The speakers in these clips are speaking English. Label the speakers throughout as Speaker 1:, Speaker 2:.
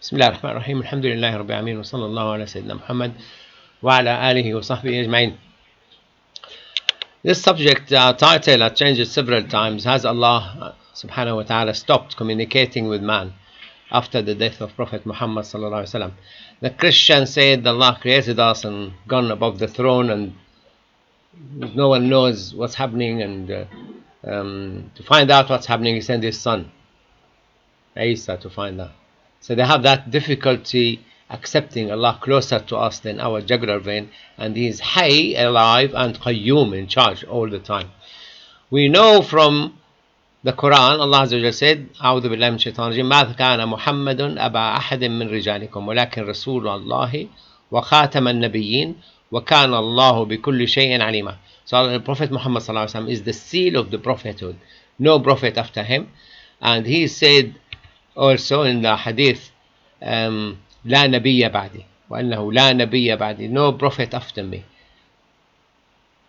Speaker 1: بسم الله الرحمن الرحيم الحمد لله رب العالمين وصلى الله على سيدنا محمد وعلى آله وصحبه أجمعين. This subject title I changed it several times. Has Allah subhanahu wa ta'ala stopped communicating with man after the death of Prophet Muhammad sallallahu alaihi wasallam? The Christians said Allah created us and gone above the throne and no one knows what's happening, and to find out what's happening he sent his son Isa to find out. So they have that difficulty accepting Allah closer to us than our jugular vein, and He is Hayy, alive, and Qayyum, in charge all the time. We know from the Quran, Allah Azza wa Jalla said, أعوذ بالله من الشيطان الرجيم ما كان محمد أبا أحد من رجالكم ولكن رسول الله وخاتم النبيين وكان الله بكل شيء عليما. So the Prophet Muhammad sallallahu alaihi wasallam is the seal of the prophethood. No prophet after him. And he said also in the hadith, لا نبي بعدي وأنه لا نبي بعدي, no prophet after me.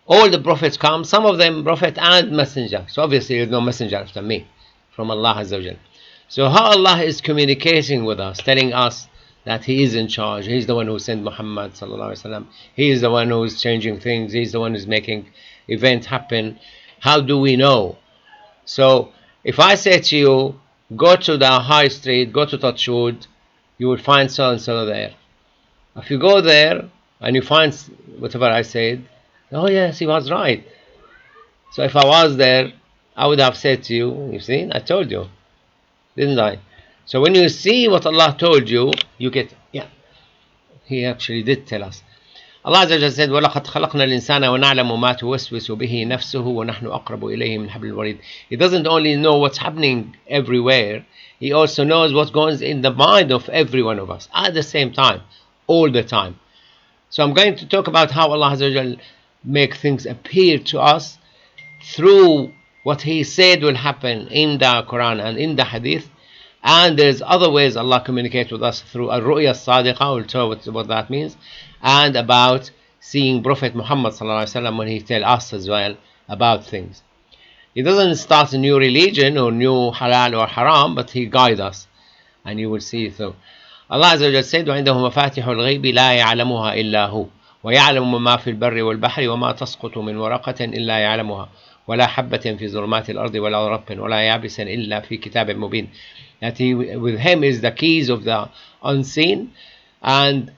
Speaker 1: All the prophets come, some of them prophet and messenger. So obviously there is no messenger after me from Allah Azza wa Jal. So how Allah is communicating with us, telling us that He is in charge, He is the one who sent Muhammad sallallahu alaihi wasallam, He is the one who is changing things, He is the one who is making events happen. How do we know? So if I say to you, go to the high street, go to Touchwood, you will find so and so there. If you go there and you find whatever I said, oh yes, he was right. So if I was there, I would have said to you, you see, I told you, didn't I? So when you see what Allah told you, you get, yeah, He actually did tell us. Allah Azza wa Jalla said, وَلَقَدْ خَلَقْنَا الْإِنسَانَ وَنَعْلَمُ مَا تُوَسْوِسُ بِهِ نَفْسُهُ وَنَحْنُ أَقْرَبُ إِلَيْهِ مِنْ حَبْلِ الْوَرِيدِ. He doesn't only know what's happening everywhere, He also knows what goes in the mind of every one of us at the same time, all the time. So I'm going to talk about how Allah Azza wa Jalla make things appear to us through what He said will happen in the Quran and in the Hadith. And there's other ways Allah communicates with us through al-ru'ya as-sadiqa, we'll tell what that means, and about seeing Prophet Muhammad sallallahu alaihi wasallam when he tell us as well about things. He doesn't start a new religion or new halal or haram, but He guides us, and you will see through. Allah Azza wa Jalla said, وعنده مفاتح الغيب لا يعلمها إلا هو ويعلم ما في البر والبحر وما تسقط من ورقة إلا يعلمها ولا حبة في ظلمات الأرض ولا رطب ولا يابس إلا في كتاب مبين. That with Him is the keys of the unseen, and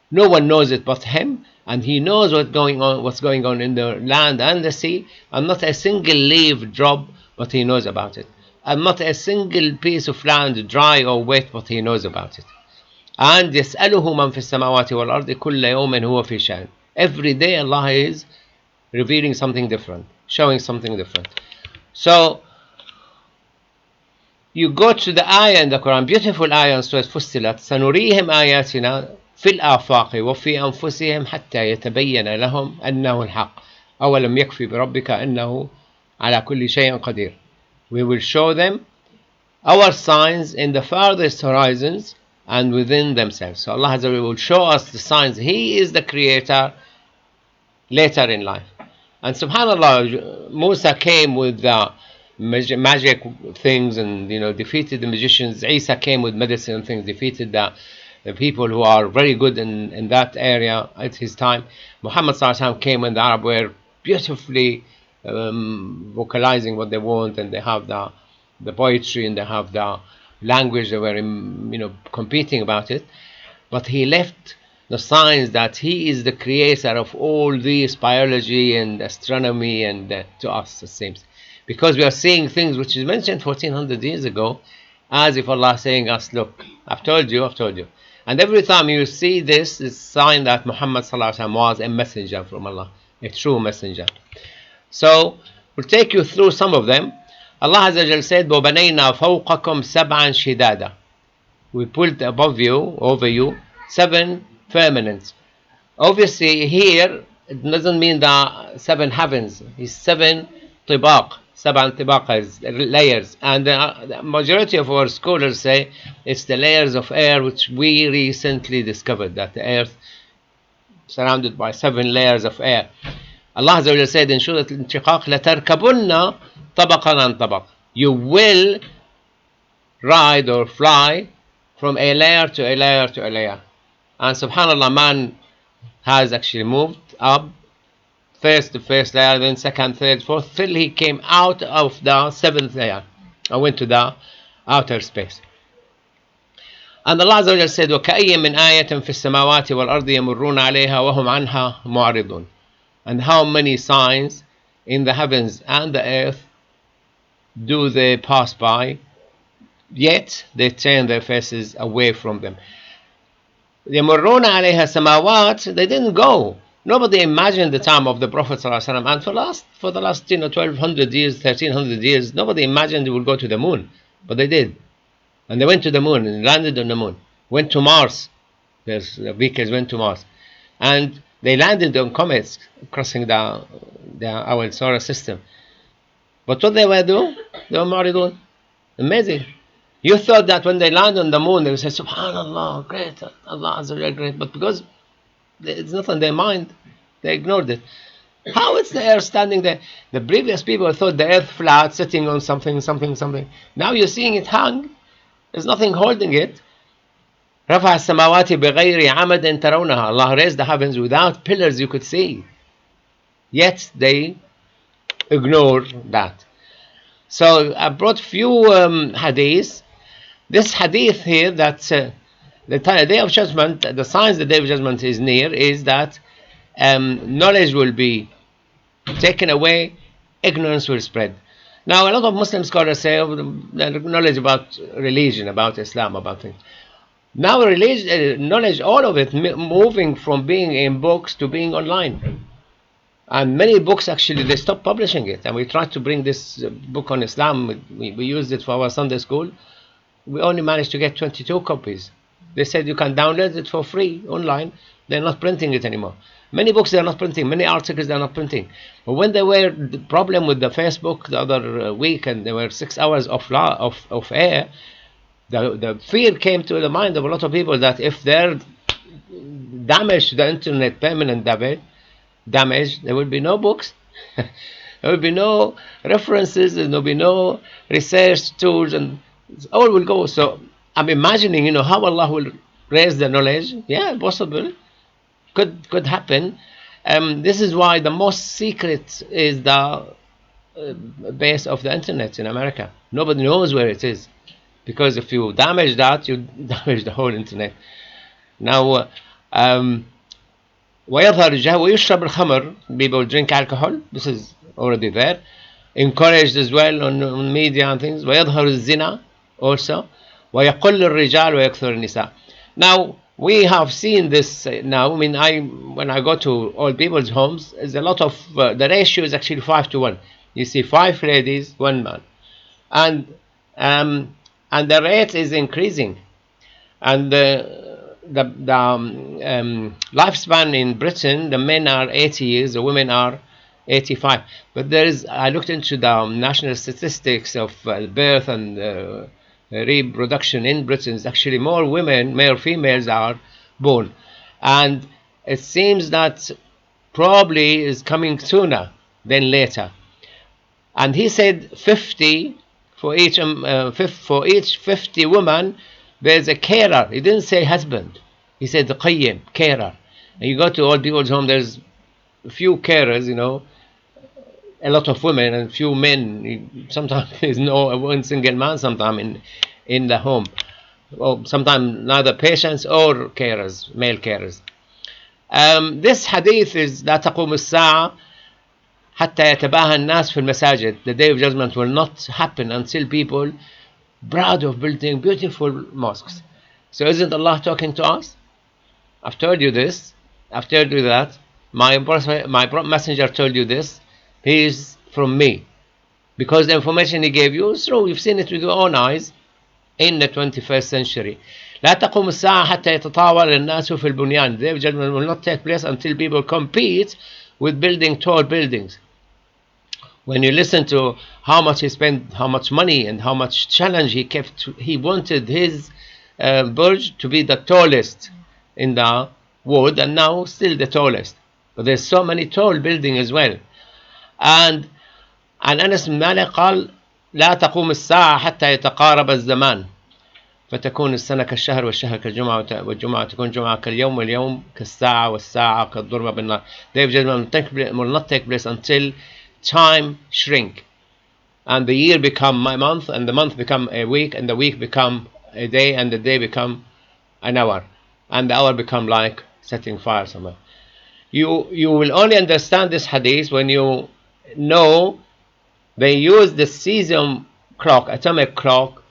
Speaker 1: no one knows it but Him, and He knows what's going on in the land and the sea, and not a single leaf drop but He knows about it, and not a single piece of land dry or wet but He knows about it. And يسأله من في السماوات والأرض كل يوم هو في شأن. Every day Allah is revealing something different, showing something different. So you go to the ayah in the Quran, beautiful ayah in Surah Fussilat, سنريهم آياتنا في الآفاق وفي أنفسهم حتى يتبين لهم أنه الحق أولم يكفي بربك أنه على كل شيء قدير. We will show them our signs in the farthest horizons and within themselves. So Allah Azza wa Jalla will show us the signs. He is the creator later in life. And subhanallah, Musa came with the magic things and defeated the magicians. Isa came with medicine and things, defeated the people who are very good in that area at his time. Muhammad sallallahu alaihi wasallam came when the Arab were beautifully vocalizing what they want, and they have the poetry and they have the language, they were competing about it. But he left the signs that He is the creator of all this biology and astronomy, and to us it seems, because we are seeing things which is mentioned 1400 years ago, as if Allah is saying us, look, I've told you. And every time you see this, it's a sign that Muhammad sallallahu alaihi wasallam was a messenger from Allah, a true messenger. So we'll take you through some of them. Allah Azza wa Jalla said, وَبَنَيْنَا فَوْقَكُمْ سَبْعًا شِدَادًا. We put over you 7 firmaments. Obviously here it doesn't mean the 7 heavens. It's 7 tibaq. 7 tibaq is layers, and the majority of our scholars say it's the layers of air which we recently discovered, that the earth surrounded by 7 layers of air. Allah Azza wa Jalla said in Surah Al-Inshiqaq, لَتَرْكَبُنَّ طَبَقًا عَنْ طَبَقٍ. You will ride or fly from a layer to a layer to a layer. And subhanallah, man has actually moved up first the first layer, then second, third, fourth, till he came out of the seventh layer and went to the outer space. And Allah Azza wa Jalla said, وَكَأَيٍّ مِّنْ آيَةٍ فِي السَّمَاوَاتِ وَالْأَرْضِ يَمُرُّونَ عَلَيْهَا وَهُمْ عَنْهَا مُعْرِضُونَ. And how many signs in the heavens and the earth do they pass by, yet they turn their faces away from them. يَمُرُّونَ عَلَيْهَا سَمَاوَاتِ, they didn't go. Nobody imagined the time of the Prophet ﷺ, and for the last 1200 years, 1300 years, nobody imagined they would go to the moon, but they did. And they went to the moon and landed on the moon. Went to Mars. The vehicles went to Mars. And they landed on comets crossing our solar system. But what they were doing? They were mu'ridun. Amazing. You thought that when they land on the moon, they would say, Subhanallah, great, Allah Azza wa Jalla, great. But because it's not on their mind, they ignored it. How is the earth standing there? The previous people thought the earth flat, sitting on something. Now you're seeing it hang. There's nothing holding it. رفع السماوات بغير عمد ترونها. Allah raised the heavens without pillars you could see. Yet they ignore that. So I brought few hadiths. This hadith here that the day of judgment, the signs the day of judgment is near, is that knowledge will be taken away, ignorance will spread. Now, a lot of Muslim scholars say knowledge about religion, about Islam, about things. Now, knowledge, all of it, moving from being in books to being online. And many books, actually, they stopped publishing it. And we tried to bring this book on Islam. We used it for our Sunday school. We only managed to get 22 copies. They said you can download it for free online. They're not printing it anymore. Many books they're not printing, many articles they're not printing. But when there were the problem with the Facebook the other week, and there were 6 hours of air, the fear came to the mind of a lot of people that if they're damaged to the internet, permanent damage, there will be no books, there will be no references, there will be no research tools, and all will go. So I'm imagining, how Allah will raise the knowledge. Yeah, possible. Could happen. This is why the most secret is the base of the internet in America. Nobody knows where it is, because if you damage that, you damage the whole internet. Now, ويظهر الجهل ويشرب الخمر. People drink alcohol. This is already there. Encouraged as well on media and things. ويظهر الزنا also. ويقل الرجال ويكثر النساء. Now, we have seen this now. I mean, when I go to old people's homes, there's a lot of the ratio is actually 5 to 1. You see 5 ladies, 1 man, and the rate is increasing. And the lifespan in Britain, the men are 80 years, the women are 85. But I looked into the national statistics of birth and reproduction in Britain. It's actually more women, male females are born, and it seems that probably is coming sooner than later. And he said 50 for each 50 woman there's a carer. He didn't say husband, he said the qayyim, carer. And you go to old people's home, there's a few carers, a lot of women and few men. Sometimes there's no one single man sometimes in the home. Or sometimes neither patients or carers, male carers. This hadith is لا تقوم الساعة حتى يتباهى الناس في المساجد. The day of judgment will not happen until people proud of building beautiful mosques. So isn't Allah talking to us? I've told you this, I've told you that. My messenger told you this. He is from me, because the information he gave you is true. You've seen it with your own eyes in the 21st century. لا تقوم الساعة حتى يتطاول الناس في البنيان. The day of judgment will not take place until people compete with building tall buildings. When you listen to how much he spent, how much money and how much challenge he kept, he wanted his Burj to be the tallest in the world, and now still the tallest. But there's so many tall buildings as well. And أنس بن مالك قال لا تقوم الساعة حتى يتقارب الزمان. فتكون السنة كالشهر والشهر كالجمعة والجمعة تكون جمعة كاليوم واليوم كالساعة والساعة كالضربة بالنار. Day of judgment will not take place until time shrink, and the year become a month, and the month become a week, and the week become a day, and the day become an hour, and the hour become like setting fire somewhere. You will only understand this hadith when you know they use the cesium clock, atomic clock,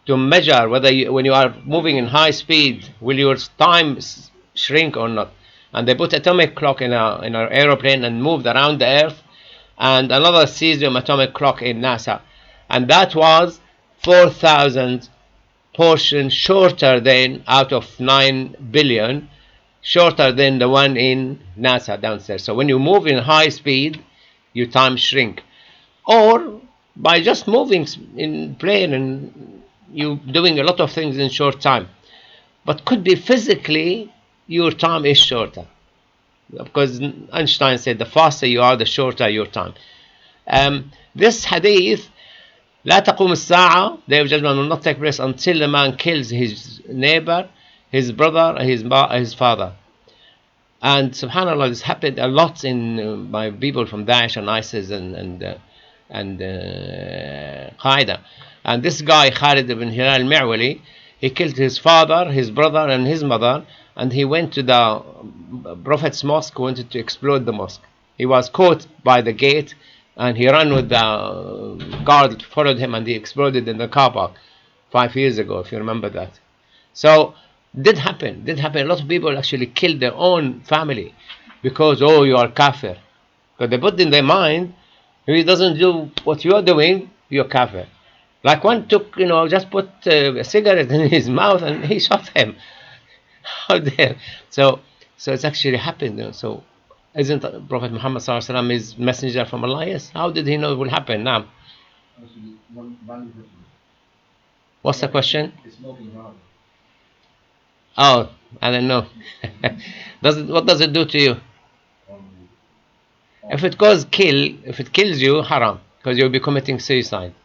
Speaker 1: to measure whether when you are moving in high speed, will your time shrink or not. And they put atomic clock in an aeroplane and moved around the earth, and another cesium atomic clock in NASA, and that was 4,000 portions shorter than, out of 9 billion, shorter than the one in NASA downstairs. So when you move in high speed, your time shrink. Or by just moving in plane and you doing a lot of things in short time, but could be physically your time is shorter, because Einstein said the faster you are, the shorter your time. This hadith, لا تقوم الساعة, Day of Judgment will not take place until the man kills his neighbor, his brother, his father. And subhanAllah, this happened a lot by people from Daesh and ISIS and Qaeda. And this guy, Khalid ibn Hilal al-Mi'wali, he killed his father, his brother, and his mother, and he went to the Prophet's mosque, wanted to explode the mosque. He was caught by the gate, and he ran with the guard, followed him, and he exploded in the car park 5 years ago, if you remember that. So, did happen. A lot of people actually killed their own family because, oh, you are kafir. Because they put in their mind, if he doesn't do what you are doing, you're kafir. Like one took, just put a cigarette in his mouth and he shot him. How dare? So it's actually happened. So isn't Prophet Muhammad ﷺ his messenger from Allah? Yes. How did he know it will happen now? What's the question? Oh, I don't know. What does it do to you? If it kills you, haram, because you'll be committing suicide,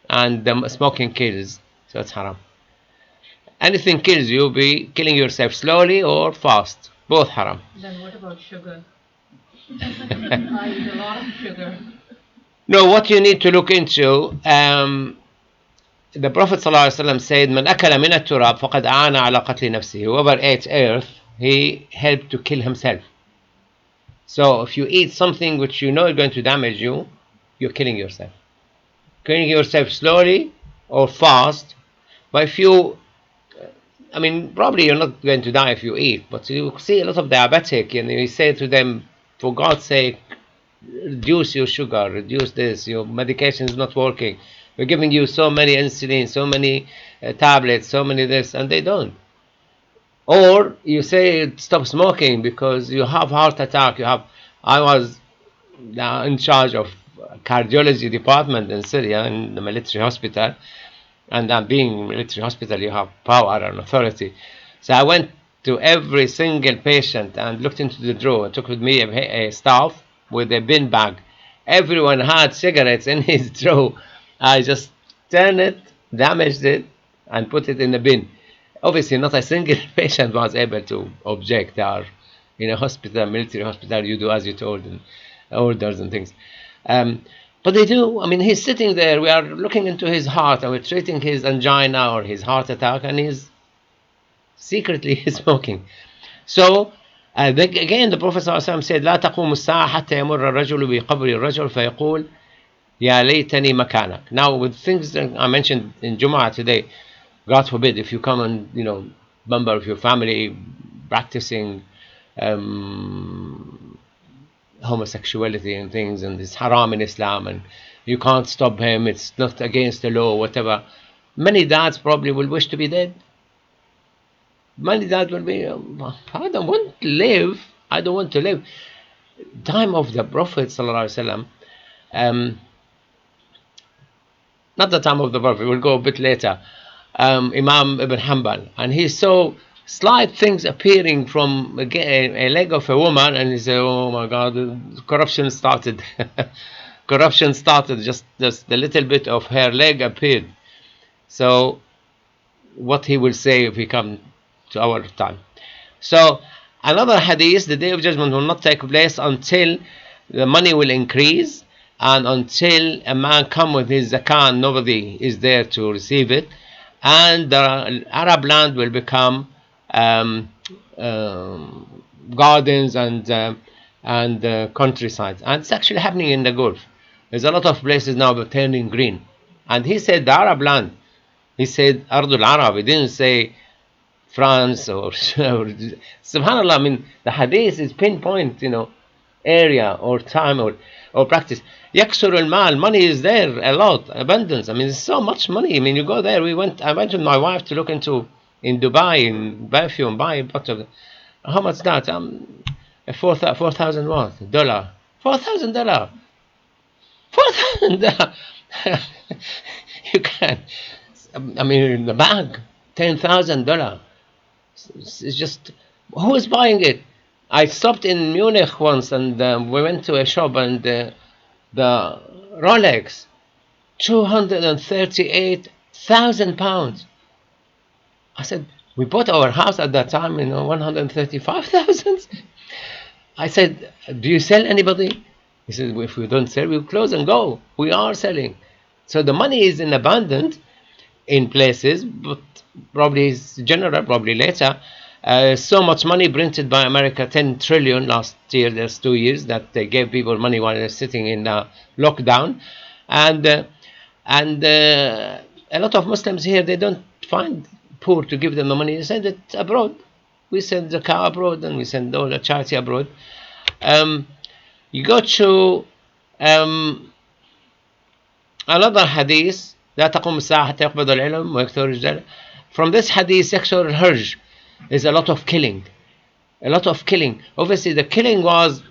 Speaker 1: and the smoking kills, so it's haram. Anything kills you, you'll be killing yourself slowly or fast, both haram.
Speaker 2: Then what about sugar? I eat a lot of sugar.
Speaker 1: No, what you need to look into, the Prophet ﷺ said, "Man akala min at-turab faqad aana ala qatli nafsihi." Whoever ate earth, he helped to kill himself. So if you eat something which you know is going to damage you, you're killing yourself. Killing yourself slowly or fast. But if you, probably you're not going to die if you eat, but you see a lot of diabetic, and you say to them, for God's sake, reduce your sugar, reduce this, your medication is not working. We're giving you so many insulin, so many tablets, so many this, and they don't. Or you say stop smoking because you have heart attack. I was in charge of cardiology department in Syria in the military hospital, and being in military hospital you have power and authority. So I went to every single patient and looked into the drawer. I took with me a staff with a bin bag. Everyone had cigarettes in his drawer. I just turned it, damaged it, and put it in the bin. Obviously, not a single patient was able to object. They are in a hospital, military hospital, you do as you're told, and orders and things. But they do. He's sitting there. We are looking into his heart, and we're treating his angina or his heart attack, and he's secretly smoking. So, again, the Prophet ﷺ said, لا تقوم الساعة حتى يمر الرجل بقبر الرجل فيقول يا ليتني مكانك. Now, with things that I mentioned in Jumu'ah today, God forbid, if you come and, member of your family practicing homosexuality and things, and it's haram in Islam, and you can't stop him, it's not against the law, whatever. Many dads probably will wish to be dead. Many dads will be, I don't want to live. Time of the Prophet ﷺ, not the time of the Prophet, we'll go a bit later. Imam Ibn Hanbal, and he saw slight things appearing from a leg of a woman, and he said, oh my God, corruption started. Just the little bit of her leg appeared. So what he will say if he come to our time. So another hadith, the day of judgment will not take place until the money will increase, and until a man come with his zakah and nobody is there to receive it, and the Arab land will become gardens and countryside. And it's actually happening in the Gulf. There's a lot of places now turning green. And he said the Arab land. He said Ardul Arab. He didn't say France or subhanallah. I mean, the hadith is pinpoint, area or time or practice. Yaksur al-mal, money is there a lot, abundance. I mean, there's so much money. I mean, you go there. I went with my wife to look in Dubai, in perfume, buy a bunch of. How much that? 4,000 what? Dollar. $4,000. $4,000. You can. I mean, in the bag, $10,000. It's just, who is buying it? I stopped in Munich once, and we went to a shop, and the Rolex, £238,000. I said, we bought our house at that time, 135,000. I said, do you sell anybody? He said, if we don't sell, we'll close and go. We are selling. So the money is in abundance in places, but probably is general, probably later. So much money printed by America, 10 trillion last year. There's 2 years that they gave people money while they're sitting in lockdown, and a lot of Muslims here, they don't find poor to give them the money. They send it abroad. We send the car abroad, and we send all the charity abroad. You go to another hadith. لا تقوم الساعة حتى يقبض العلم ويكثر الرجال. From this hadith, sexual urge is a lot of killing. A lot of killing. Obviously, the killing was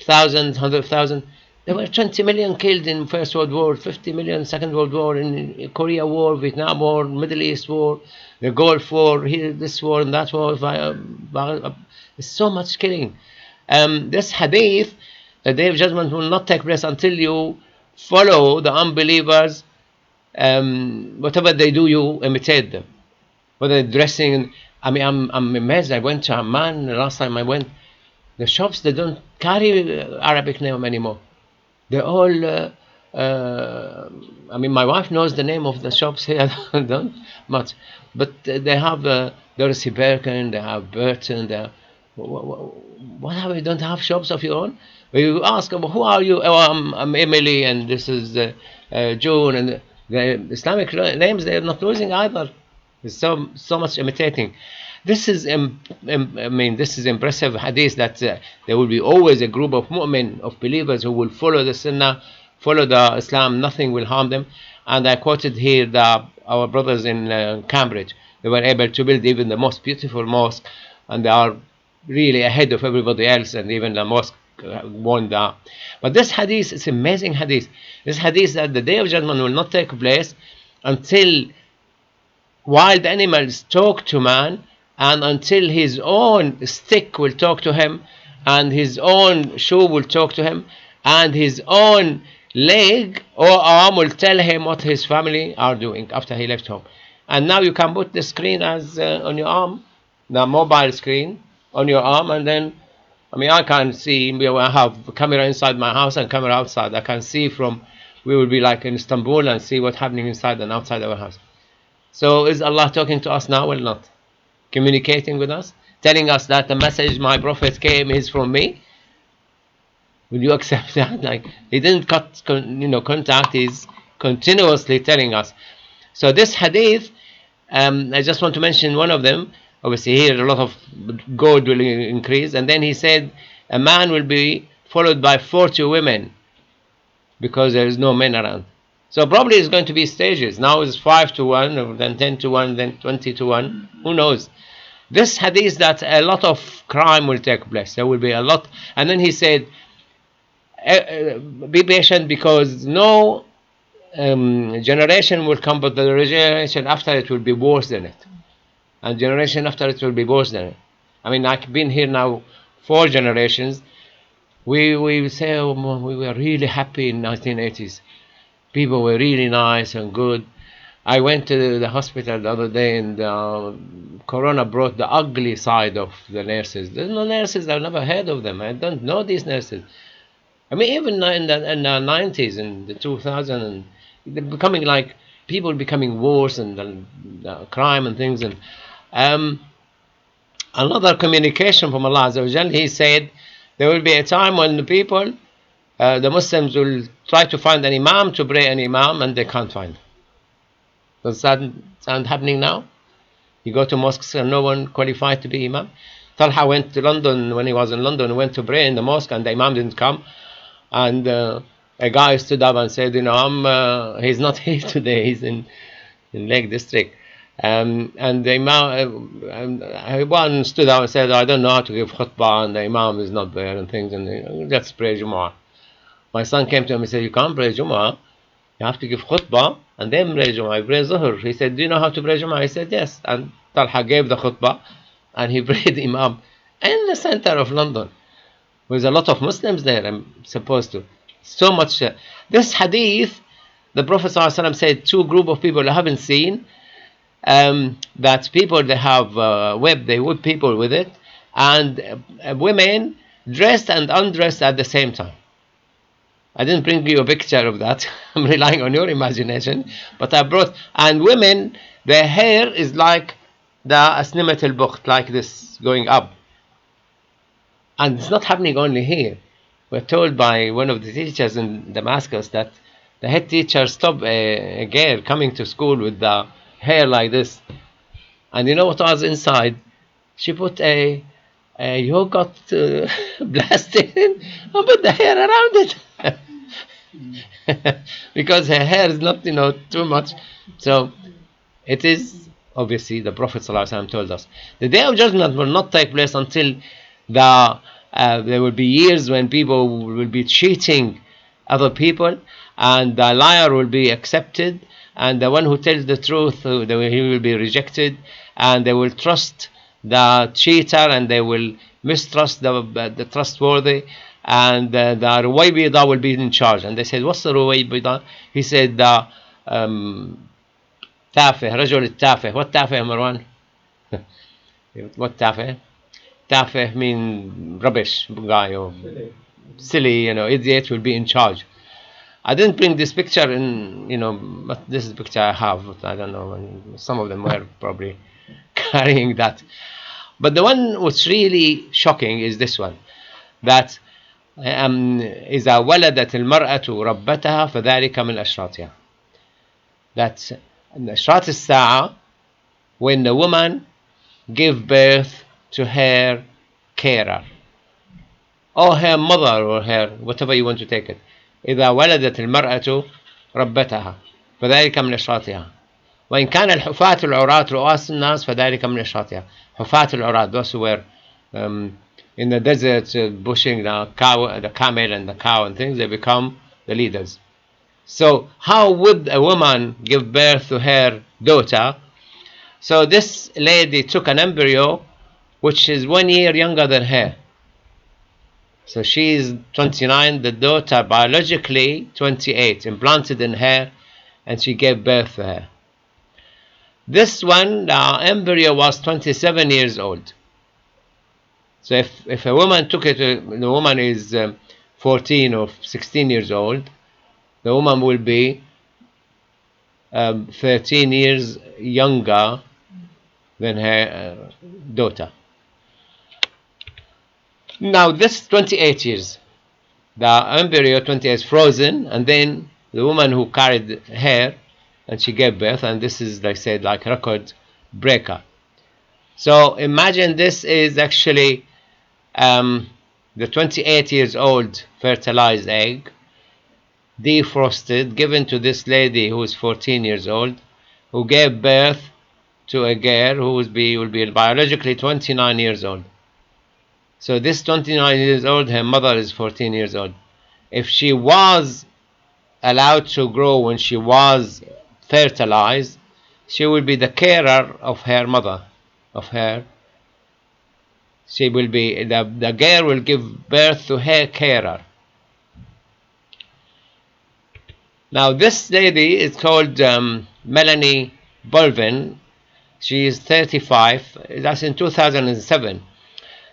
Speaker 1: thousands, 100,000. There were 20 million killed in First World War, 50 million Second World War, in Korea War, Vietnam War, Middle East War, the Gulf War, here, this war and that war. There's so much killing. This hadith, the Day of Judgment will not take place until you follow the unbelievers. Whatever they do, you imitate them. Whether dressing, I mean, I'm amazed. I went to Amman last time I went. The shops, they don't carry Arabic name anymore. They all, I mean, my wife knows the name of the shops here. I don't much, but they have Dorothy Birkin, they have Burton. What have you? Don't have shops of your own? You ask them, who are you? Oh, I'm Emily, and this is June, and the Islamic names, they are not losing either. There's so much imitating. This is this is impressive hadith, that there will be always a group of mu'min, of believers, who will follow the sunnah, follow the Islam. Nothing will harm them. And I quoted here our brothers in Cambridge. They were able to build even the most beautiful mosque, and they are really ahead of everybody else, and even the mosque won that. But this hadith is amazing hadith. This hadith that the Day of Judgment will not take place until wild animals talk to man, and until his own stick will talk to him, and his own shoe will talk to him, and his own leg or arm will tell him what his family are doing after he left home. And now you can put the screen as on your arm, the mobile screen on your arm, and then, I mean, I can see. I have a camera inside my house and camera outside. I can see from, we will be like in Istanbul and see what's happening inside and outside our house. So is Allah talking to us now or not? Communicating with us? Telling us that the message my Prophet came is from me? Will you accept that? Like, he didn't cut contact. He's continuously telling us. So this hadith, I just want to mention one of them. Obviously here a lot of gold will increase, and then he said a man will be followed by 40 women because there is no men around. So probably it's going to be stages. Now it's 5 to 1, then 10 to 1, then 20 to 1. Who knows? This hadith that a lot of crime will take place. There will be a lot. And then he said, be patient, because no generation will come, but the generation after it will be worse than it. And generation after it will be worse than it. I mean, I've been here now 4 generations. We say, oh, we were really happy in 1980s. People were really nice and good. I went to the hospital the other day, and Corona brought the ugly side of the nurses. There's no nurses, I've never heard of them. I don't know these nurses. I mean, even in the 90s, in the 2000s, and they're becoming like, people becoming worse, and the crime and things. And another communication from Allah Azza wa Jal, He said, there will be a time when the people, the Muslims will try to find an Imam to pray an Imam, and they can't find. Does that sound happening now? You go to mosques and no one qualified to be Imam. Talha went to London. When he was in London, he went to pray in the mosque, and the Imam didn't come. And a guy stood up and said, he's not here today, he's in Lake District. And the Imam, one stood up and said, I don't know how to give khutbah, and the Imam is not there, and things, and let's pray Jumu'ah. My son came to him and said, you can't pray Jumu'ah, you have to give khutbah and then pray Jumu'ah. I pray Zuhr. He said, do you know how to pray Jumu'ah? He said, yes. And Talha gave the khutbah, and he prayed Imam in the center of London. There's a lot of Muslims there, I'm supposed to. So much. This hadith, the Prophet ﷺ said, two group of people I haven't seen, that people, they have they whip people with it, and women dressed and undressed at the same time. I didn't bring you a picture of that. I'm relying on your imagination. But I brought, and women, their hair is like the asnimat al-bukht, like this, going up. And it's not happening only here. We're told by one of the teachers in Damascus that the head teacher stopped a girl coming to school with the hair like this. And you know what was inside? She put a yogurt blasted in and put the hair around it. Because her hair is not, too much. So it is, obviously, the Prophet ﷺ told us. The Day of Judgment will not take place until there will be years when people will be cheating other people, and the liar will be accepted, and the one who tells the truth, he will be rejected, and they will trust the cheater, and they will mistrust the trustworthy, and the Ruwaybida will be in charge. And they said, what's the Ruwaybida? He said, the Tafeh, Rajul Tafeh. What Tafeh, Marwan? What Tafeh? Tafeh mean rubbish guy, or silly, idiot will be in charge. I didn't bring this picture in, but this is the picture I have. I don't know, some of them were probably carrying that. But the one which really shocking is this one, that إذا ولدت المرأة ربتها فذلك من أشراطها. That in أشراط الساعة, when the woman give birth to her carer, or her mother, or her, whatever you want to take it. إذا ولدت المرأة ربتها فذلك من أشراطها. وإن كان الحفاة العراة رؤاس الناس فذلك من أشراطها. حفاة العراة, those who were in the desert pushing the camel and the cow and things, they become the leaders. So how would a woman give birth to her daughter? So this lady took an embryo which is 1 year younger than her. So she is 29, the daughter biologically 28, implanted in her, and she gave birth to her. This one, the embryo was 27 years old. So if a woman took it, the woman is 14 or 16 years old, the woman will be 13 years younger than her daughter. Now this 28 years, the embryo 28 is frozen, and then the woman who carried her, and she gave birth, and this is, like I said, like record breaker. So imagine this is actually the 28 years old fertilized egg, defrosted, given to this lady who is 14 years old, who gave birth to a girl who will be biologically 29 years old. So this 29 years old, her mother is 14 years old. If she was allowed to grow when she was fertilized, she will be the carer of her mother, of her. She will be, the girl will give birth to her carer. Now this lady is called, the Melanie Bolvin. She is 35. That's in 2007.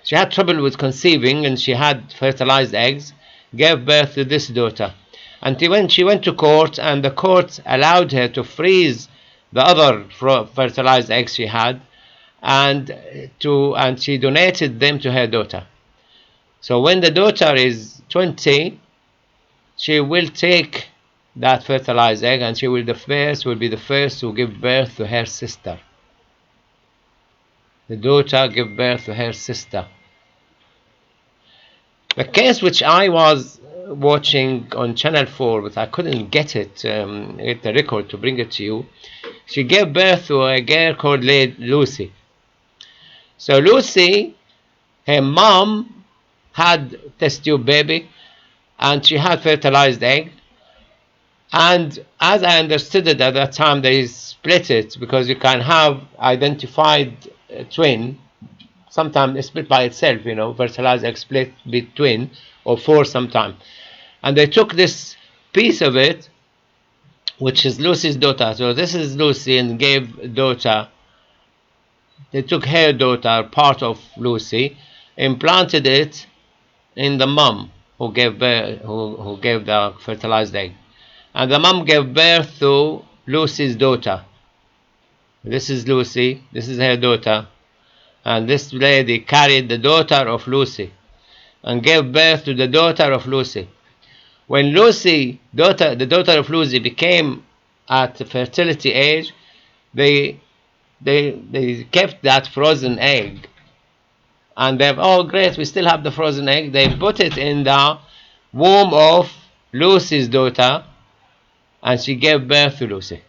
Speaker 1: She had trouble with conceiving and she had fertilized eggs, gave birth to this daughter. Until when she went to court, and the court allowed her to freeze the other fertilized eggs she had, and she donated them to her daughter. So when the daughter is 20, she will take that fertilized egg and she will be the first to give birth to her sister. The daughter gave birth to her sister. The case which I was watching on Channel 4, but I couldn't get the record to bring it to you. She gave birth to a girl called Lucy. So Lucy, her mom had test tube baby, and she had fertilized egg. And as I understood it at that time, they split it because you can have identified twin. Sometimes it's split by itself, fertilized egg split between or four sometimes. And they took this piece of it, which is Lucy's daughter. So this is Lucy, and gave daughter. They took her daughter, part of Lucy, implanted it in the mom who gave birth, who gave the fertilized egg. And the mom gave birth to Lucy's daughter. This is Lucy, this is her daughter. And this lady carried the daughter of Lucy and gave birth to the daughter of Lucy. When the daughter of Lucy became at the fertility age, they kept that frozen egg. And they've, oh great, we still have the frozen egg. They put it in the womb of Lucy's daughter, and she gave birth to Lucy.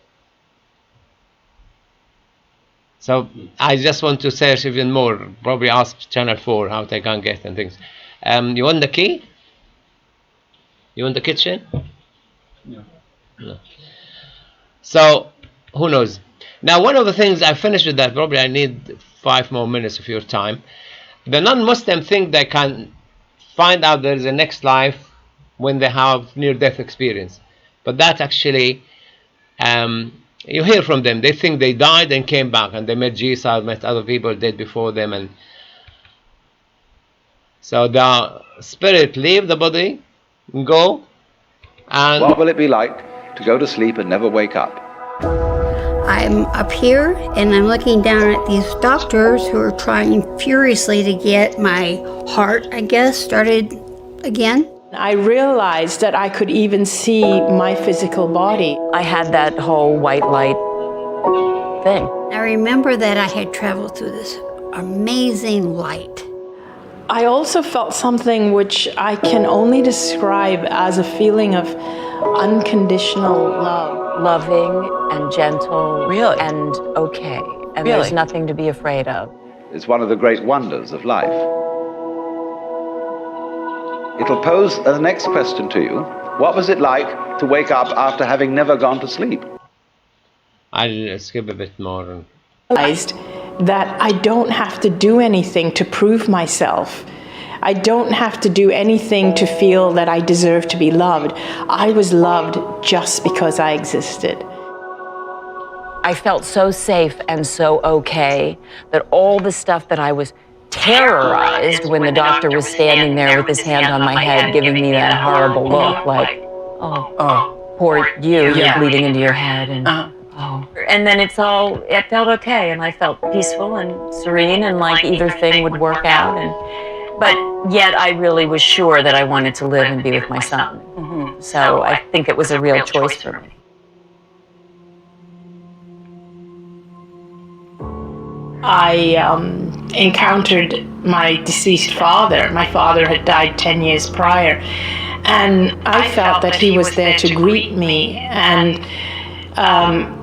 Speaker 1: So I just want to search even more. Probably ask Channel 4 how they can get and things. You want the key? You want the kitchen? No. So who knows? Now, one of the things, I finished with that. Probably I need 5 more minutes of your time. The non-Muslim think they can find out there is a next life when they have near-death experience, but that actually you hear from them. They think they died and came back, and they met Jesus, met other people dead before them, and so the spirit leave the body, go, and
Speaker 3: what will it be like to go to sleep and never wake up?
Speaker 4: I'm up here and I'm looking down at these doctors who are trying furiously to get my heart, I guess, started again.
Speaker 5: I realized that I could even see my physical body.
Speaker 6: I had that whole white light thing.
Speaker 4: I remember that I had traveled through this amazing light.
Speaker 5: I also felt something which I can only describe as a feeling of unconditional love.
Speaker 6: Loving and gentle, really, and okay. And
Speaker 5: Really?
Speaker 6: There's nothing to be afraid of.
Speaker 3: It's one of the great wonders of life. It'll pose the next question to you. What was it like to wake up after having never gone to sleep?
Speaker 1: I'll skip a bit more.
Speaker 5: Realized that I don't have to do anything to prove myself. I don't have to do anything to feel that I deserve to be loved. I was loved just because I existed.
Speaker 6: I felt so safe and so okay that all the stuff that I was terrorized when the doctor was standing there with his hand on my head giving me that horrible look like, oh, poor you, you're bleeding into your head. And and then it felt okay, and I felt peaceful and serene, and like either thing would work out. But yet I really was sure that I wanted to live and be with my son. So I think it was a real choice for me.
Speaker 5: I encountered my deceased father. My father had died 10 years prior, and I felt that he was there to greet me, and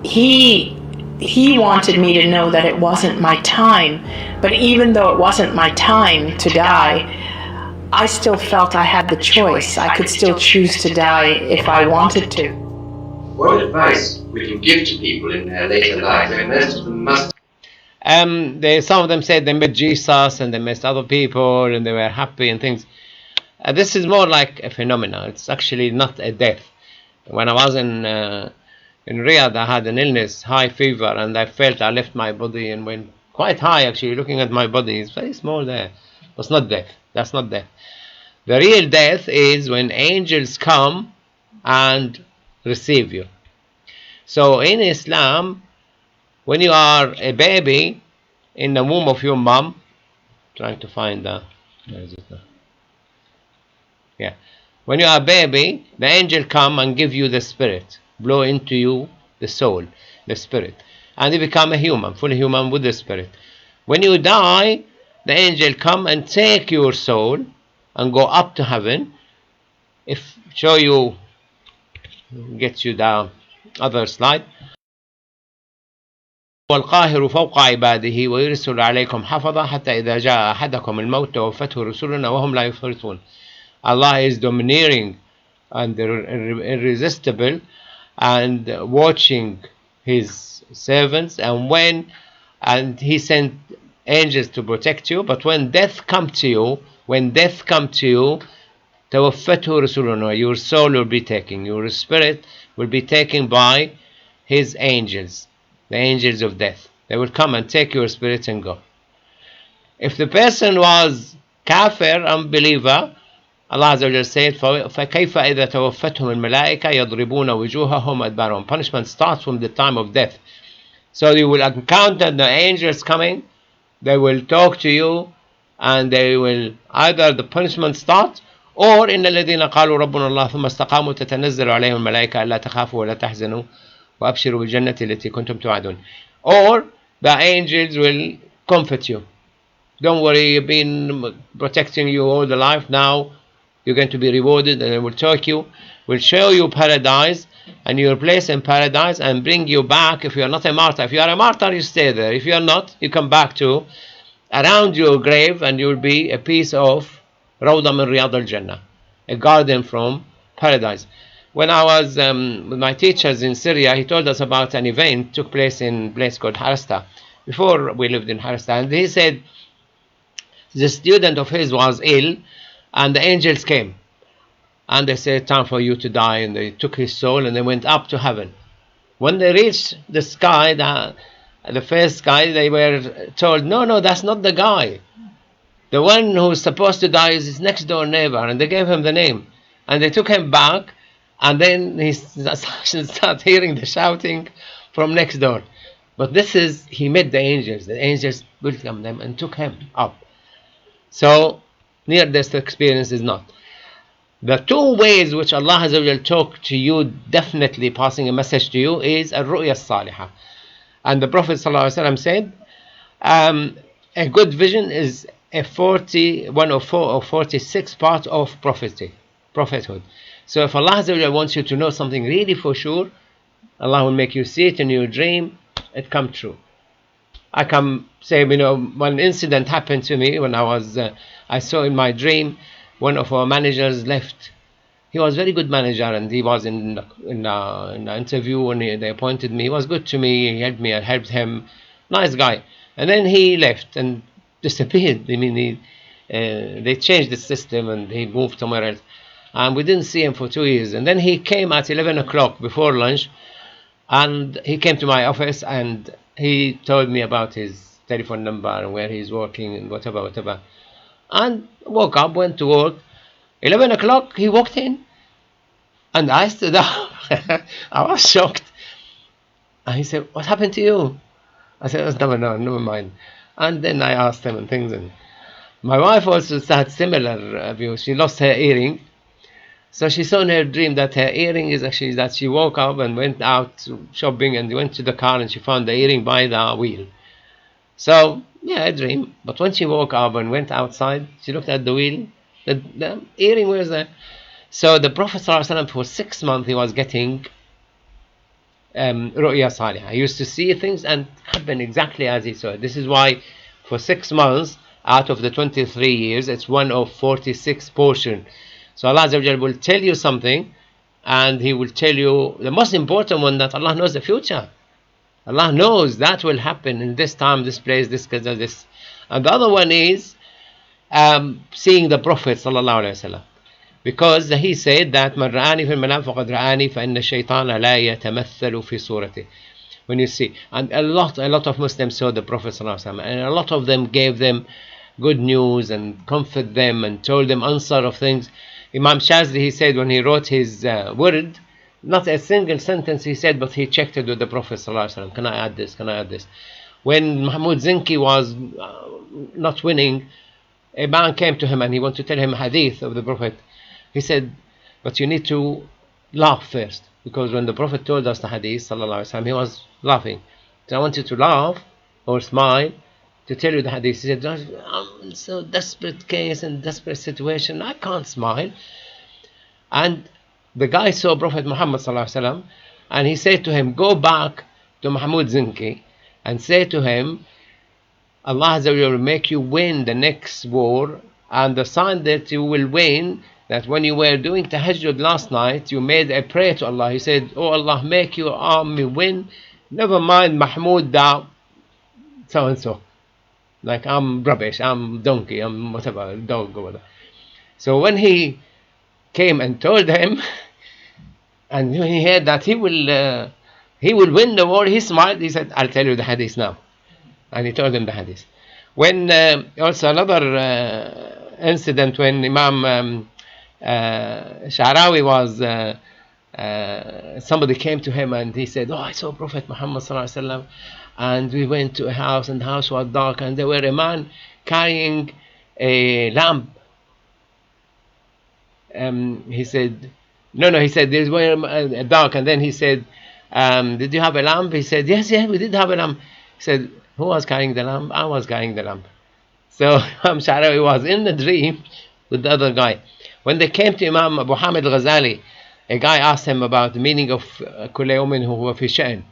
Speaker 5: he wanted me to know that it wasn't my time. But even though it wasn't my time to die, I still felt I had the choice. I could still choose to die if I wanted to.
Speaker 7: What advice would you give to people in their later life? I mean, most of them must.
Speaker 1: Some of them said they met Jesus and they met other people and they were happy and things. This is more like a phenomenon. It's actually not a death. When I was in in Riyadh. I had an illness, high fever, and I felt I left my body and went quite high actually. Looking at my body, it's very small there. It's not death. That's not death. The real death is when angels come and receive you. So in Islam, when you are a baby in the womb of your mom, trying to find the, where is it now? Yeah. When you are a baby, the angel come and give you the spirit, blow into you the soul, the spirit, and you become a human, fully human with the spirit. When you die, the angel come and take your soul and go up to heaven. If show you, get you the other slide. والقاهر فوق عباده ويرسل عليكم حفظة حتى إذا جاء أحدكم الموت توفته رسلنا وهم لا يفرطون. Allah is domineering and irresistible and watching his servants, and he sent angels to protect you. But when death come to you, توفته رسلنا, your soul will be taken, your spirit will be taken by his angels, the angels of death. They will come and take your spirit and go. If the person was kafir, unbeliever, Allah Azza wa Jalla said, فَكَيْفَ إِذَا تَوَفَّتْهُمُ الْمَلَائِكَةُ يَضْرِبُونَ وُجُوهَهُمْ أَدْبَارَهُم. Punishment starts from the time of death. So you will encounter the angels coming, they will talk to you, and they will either the punishment start, or إِنَّ الَّذِينَ قَالُوا رَبُّنَا اللَّهُ ثُمَّ اسْتَقَامُوا تَتَنَزَّلُ عَلَيْهِمُ الْمَلَائِكَةُ أَلَّا تَخَافُوا وَلَا تَحْزَنُوا وَأَبْشِرُوا بِالْجَنَّةِ الَّتِي كُنْتُمْ تُوعَدُونَ. Or the angels will comfort you. Don't worry, you've been protecting you all the life. Now you're going to be rewarded, and they will take you, will show you paradise, and your place in paradise, and bring you back. If you are not a martyr, if you are a martyr, you stay there. If you are not, you come back to around your grave, and you will be a piece of Rawda min Riyad al-Jannah, a garden from paradise. When I was with my teachers in Syria, he told us about an event took place in a place called Harasta. Before we lived in Harasta, and he said the student of his was ill, and the angels came, and they said, time for you to die, and they took his soul, and they went up to heaven. When they reached the sky, the first sky, they were told, no, that's not the guy. The one who's supposed to die is his next door neighbor, and they gave him the name, and they took him back, and then he started hearing the shouting from next door. But he met the angels welcomed them and took him up. So near-death experience is not. The two ways which Allah Azza wa Jal talk to you, definitely passing a message to you, is al-ru'ya as-salihah. And the Prophet ﷺ said, a good vision is a 41 or 46 part of prophethood. So if Allah Azza wa Jal wants you to know something really for sure, Allah will make you see it in your dream, it come true. I can say, one incident happened to me when I saw in my dream one of our managers left. He was a very good manager, and he was in the interview when they appointed me. He was good to me. He helped me. I helped him. Nice guy. And then he left and disappeared. They changed the system and he moved somewhere else. And we didn't see him for 2 years. And then he came at 11 o'clock before lunch, and he came to my office and he told me about his telephone number and where he's working and whatever. And woke up, went to work. 11 o'clock, he walked in, and I stood up. I was shocked. And he said, what happened to you? I said, never mind. And then I asked him and things. And my wife also had similar views. She lost her earring. So she saw in her dream that her earring is actually that she woke up and went out shopping and went to the car and she found the earring by the wheel. So, yeah, a dream. But when she woke up and went outside, she looked at the wheel. The earring was there. So the Prophet ﷺ, for 6 months, he was getting ru'ya salihah. He used to see things and happen exactly as he saw it. This is why for 6 months out of the 23 years, it's 1 of 46 portion. So Allah Azza wa Jalla will tell you something, and He will tell you the most important one, that Allah knows the future. Allah knows that will happen in this time, this place, this. And the other one is seeing the Prophet sallallahu alaihi wasallam. because he said that من رآني في المنام فقد رآني فإن الشيطان لا يتمثل في صورته. When you see, and a lot of Muslims saw the Prophet ﷺ, and a lot of them gave them good news and comfort them and told them answer of things. Imam Shazli, he said when he wrote his word, not a single sentence he said, but he checked it with the Prophet ﷺ. Can I add this? Can I add this? When Mahmoud Zinki was not winning, a man came to him and he wanted to tell him a hadith of the Prophet. He said, but you need to laugh first, because when the Prophet told us the hadith sallallahu alaihi wasallam, he was laughing. So I want you to laugh or smile to tell you the hadith. He said, I'm in so desperate case and desperate situation, I can't smile. And the guy saw Prophet Muhammad sallallahu alaihi wasallam, and he said to him, go back to Mahmoud Zinki and say to him, Allah Azza wa Jalla will make you win the next war, and the sign that you will win, that when you were doing tahajjud last night, you made a prayer to Allah. He said, oh Allah, make your army win, never mind Mahmoud da so and so, like I'm rubbish, I'm donkey, I'm whatever, dog or whatever. So when he came and told him, and when he heard that he will win the war, he smiled. He said, I'll tell you the hadith now. And he told him the hadith. When also another incident, when Imam Sha'rawi was, somebody came to him and he said, oh, I saw Prophet Muhammad sallallahu alaihi wasallam, and we went to a house and the house was dark, and there were a man carrying a lamp. He said, no, he said, there's were dark, and then he said, did you have a lamp? He said, yes, we did have a lamp. He said, who was carrying the lamp? I was carrying the lamp. So Imam Sha'rawi was in the dream with the other guy. When they came to Imam Abu Hamid al-Ghazali, a guy asked him about the meaning of كل يوم هو في شأن.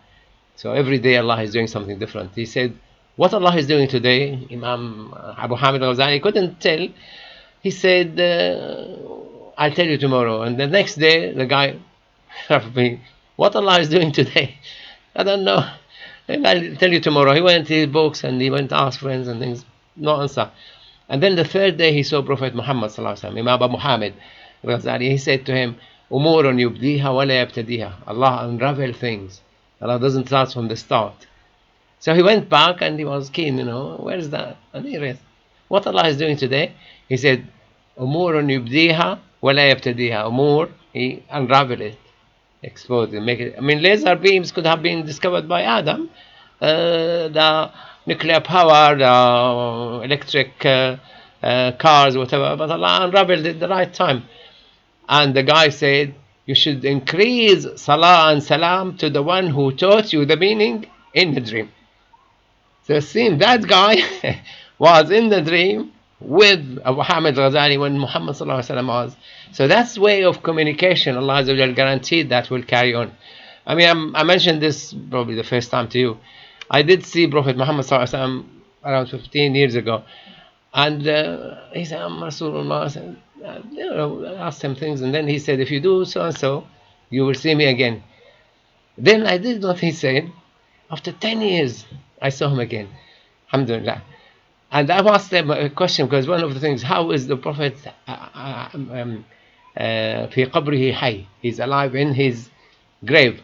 Speaker 1: So every day Allah is doing something different. He said, what Allah is doing today? Imam Abu Hamid al-Ghazali couldn't tell. He said, I'll tell you tomorrow. And the next day, the guy, what Allah is doing today? I don't know. And I'll tell you tomorrow. He went to his books and he went to ask friends and things. No answer. And then the third day he saw Prophet Muhammad sallallahu alaihi wasallam, Imam Abu Muhammad al-Ghazali. He said to him, أمور يبديها ولا يبتديها. Allah unravel things. Allah doesn't start from the start. So he went back and he was keen, where is that? And he read, what Allah is doing today? He said, أمور يبديها ولا يبتديها. أمور, he unraveled it, exposed it, make it. I mean, laser beams could have been discovered by Adam. The nuclear power, the electric cars, whatever, but Allah unraveled it at the right time. And the guy said, you should increase salah and salam to the one who taught you the meaning in the dream. So it seemed that guy was in the dream with Abu Hamid Ghazali when Muhammad sallallahu alaihi wasallam was. So that's way of communication. Allah Azza wa Jalla guaranteed that will carry on. I mean, I mentioned this probably the first time to you. I did see Prophet Muhammad sallallahu alaihi wasallam around 15 years ago, and he said, I'm Rasulullah. I asked him things, and then he said, if you do so and so, you will see me again. Then I did what he said. After 10 years, I saw him again. Alhamdulillah. And I asked him a question, because one of the things, how is the Prophet في قبره حي? He's alive in his grave.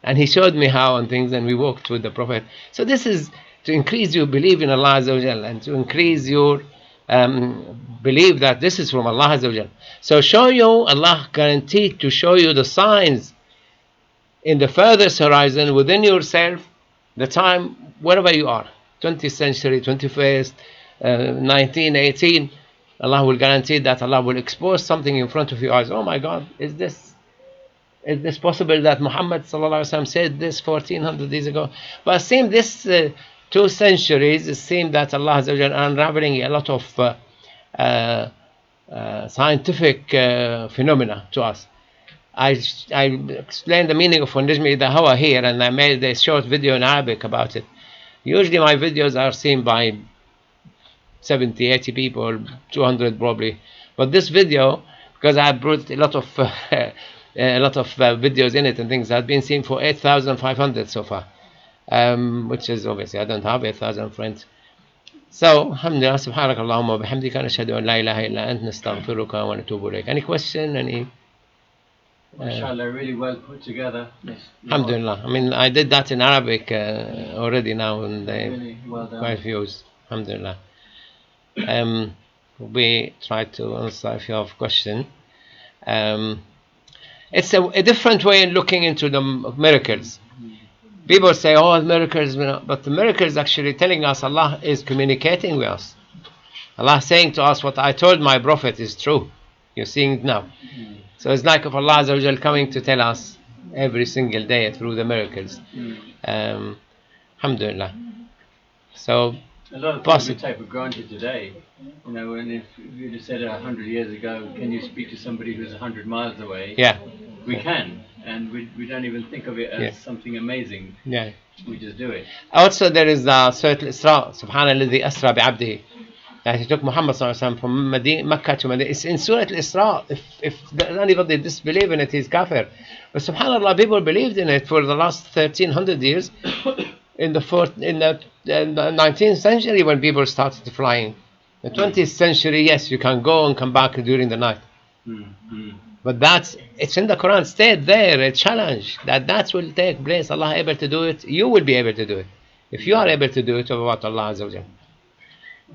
Speaker 1: And he showed me how and things, and we walked with the Prophet. So this is to increase your belief in Allah Azza wa Jal, and to increase your believe that this is from Allah Azza wa Jal. So show you, Allah guaranteed to show you the signs in the furthest horizon within yourself, the time, wherever you are, 20th century, 21st, 1918, Allah will guarantee that Allah will expose something in front of your eyes. Oh my God, is this possible that Muhammad sallallahu alaihi wasallam said this 1400 years ago? But it seems this 2 centuries, it seems that Allah is unraveling a lot of scientific phenomena to us. I explained the meaning of Najmi the Hawa here, and I made a short video in Arabic about it. Usually my videos are seen by 70, 80 people, 200 probably. But this video, because I brought a lot of videos in it and things, have been seen for 8,500 so far. Which is obviously, I don't have 8,000 friends. So, alhamdulillah, subhanak Allahumma wa bihamdika nashhadu an la ilaha illa ant nastaghfiruka wa natubu ilayk. Any question? Any?
Speaker 8: Mashallah, really well put together. Yes,
Speaker 1: Alhamdulillah. I mean, I did that in Arabic already now, and
Speaker 8: really well done.
Speaker 1: quite views. Alhamdulillah. We try to answer if you have a question. It's a different way in looking into the miracles. People say, oh, miracles, but the miracles actually telling us Allah is communicating with us. Allah saying to us, what I told my prophet is true. You're seeing it now. So it's like of Allah Azza wa Jal coming to tell us every single day through the miracles. Alhamdulillah. So,
Speaker 8: a lot of things we take for granted today. You know, and if you'd have said 100 years ago, can you speak to somebody who's 100 miles away?
Speaker 1: Yeah.
Speaker 8: We can, and we don't even think of it as something amazing.
Speaker 1: Yeah.
Speaker 8: We just do it.
Speaker 1: Also, there is Surah Al-Isra, Subhanalladhi Asra bi'abdihi. That he took Muhammad from Mecca to Medina. It's in Surah Al-Isra. If anybody disbelieves in it, he's kafir. But subhanAllah, people believed in it for the last 1300 years. In the 19th century, when people started flying. The 20th century, yes, you can go and come back during the night. But it's in the Quran, stayed there, a challenge that will take place. Allah able to do it, you will be able to do it. If you are able to do it, about Allah Azza wa Jalla.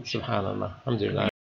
Speaker 1: Subhanallah. Alhamdulillah.